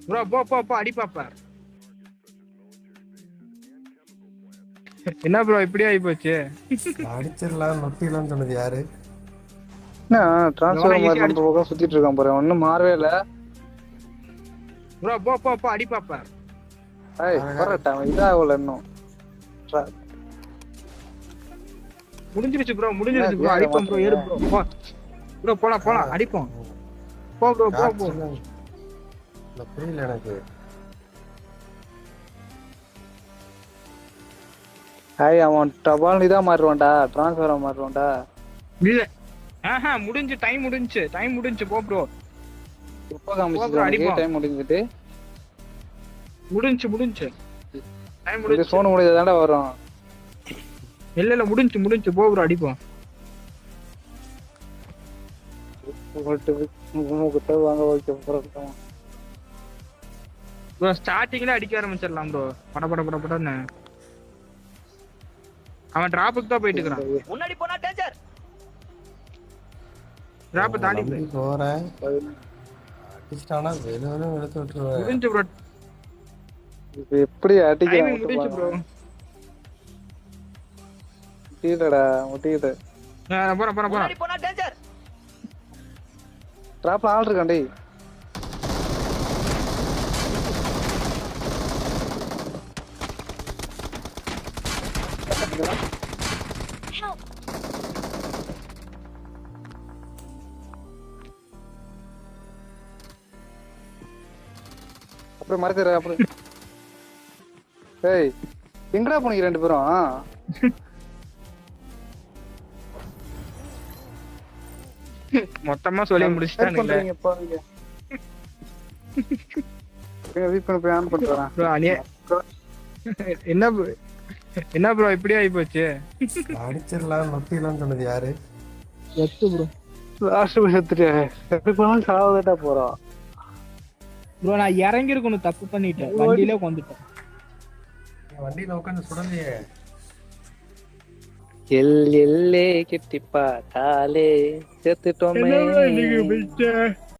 Bro போ போ போ அடி பாப்பா. என்ன ப்ரோ இப்படி ஆகி போச்சு? அடிச்சிடலாம் நொட்டிடலாம்னு சொன்னது யாரு? என்ன டிரான்ஸ்ஃபர் மாதிரி நம்ம பக்கம் சுத்திட்டு இருக்கான் பாரு, ஒன்னும் மாறவே இல்ல. ப்ரோ போ போ போ அடி பாப்பா. ஏய் கரெக்டா இதாகல இன்னும். முடிஞ்சிருச்சு ப்ரோ, முடிஞ்சிருச்சு ப்ரோ. அடிப்போம் ப்ரோ, ஏறு ப்ரோ. போ ப்ரோ, போலாம் போலாம் அடிப்போம். போ ப்ரோ போ போ. புரியல எனக்கு. ஏய் அவன் டபால் இதான் மாறுவான்டா, டிரான்ஸ்ஃபரா மாறுவான்டா. இல்ல ஆஹா முடிஞ்சு, டைம் முடிஞ்சு, டைம் முடிஞ்சு. போ ப்ரோ. எப்போ காமிச்சு டைம் முடிஞ்சிட்டு? முடிஞ்சு முடிஞ்சு டைம் முடிஞ்சு. சோனு முடிஞ்சதாண்டா வரும். இல்ல இல்ல முடிஞ்சு முடிஞ்சு. போ ப்ரோ அடிப்போம். வாங்க ஓகே ப்ரோ. ப்ரோ ஸ்டார்டிங்ல அடிக்க ஆரம்பிச்சிடலாம் ப்ரோ. பட பட பட படன்னு. அவன் டிராப்புக்கு தான் போயிட்டு இருக்கான். முன்னாடி போனா டேஞ்சர். டிராப் தாண்டி போறேன். அடிச்சிட்டானா வெளுவெளு வெளுத்து விட்டுருவேன். முடிஞ்சு ப்ரோ. இது எப்படி அடிக்கிறான்? முடிஞ்சு ப்ரோ. முட்டிடா முட்டிடு. போறேன் போறேன் போறேன். முன்னாடி போனா டேஞ்சர். டிராப்ல ஆள் இருக்கான் டேய். அப்புறம் மறைச்சிட அப்புறம். ஏய் எங்கடா போனீங்க ரெண்டு பேரும்? மொத்தமா சொல்லி முடிச்சிட்டானுங்க. என்ன என்ன ப்ரோ இப்படி ஆகி போச்சு? அடிச்சிடலாம் நொட்டிடலாம்னு சொன்னது யாரு? எத்து ப்ரோ. சாவதா போறோம் ப்ரோ. நான் இறங்கி இருக்கணும், தப்பு பண்ணிட்டேன். வண்டியில உட்காந்துட்டேன். வண்டியில உட்காந்து சுடலையே. எல்லே கிட்டி பார்த்தாலே செத்துட்டோமே.